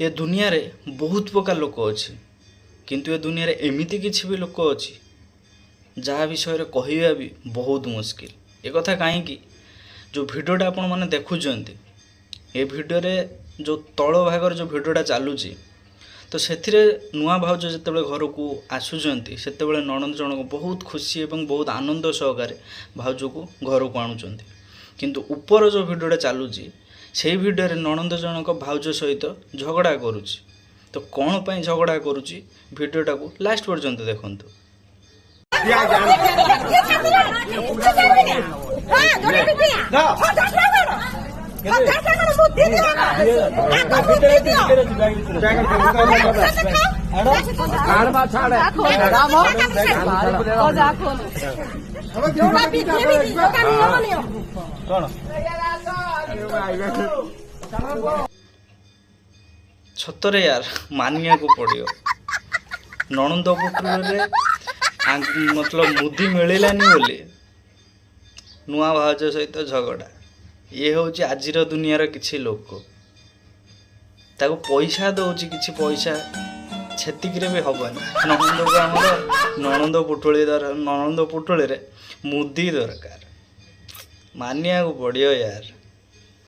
ये दुनिया रे बहुत प्रकार लोक अच्छे किंतु ये दुनिया रे एमिति किछि भी लोक अच्छी जहाँ विषय कहवा भी बहुत मुस्किल। एक कथा कहीं जो भिडियोटा आपण मैंने देखुंत ये भिडियो जो तल भागर जो भिडियोटा चलुची तो से नुआ भाउज जिते घर को आसुंच से नणंद जनक बहुत खुशी और बहुत आनंद सहकार भाउज को घर को आणुंट किंतु ऊपर जो भिडियोटा चलुची से भिडियो नणंद जनक भाउज सहित झगड़ा करुच्ची। तो कौन पाई झगड़ा करुच्ची भिडियोटा को लास्ट पर्यंत देखंतु। छतरे यार मानिया को पड़ियो नणंद पुत्र मतलब मुदी मिलानी बोली नुआ भाउज सहित झगड़ा ये हूँ आज दुनियार किसी लोक ताको पैसा दौर किसी पैसा छेतिक भी हबनी नणंद को आम नणंद पुटुली मुदी दरकार मानिया को पड़ियो यार।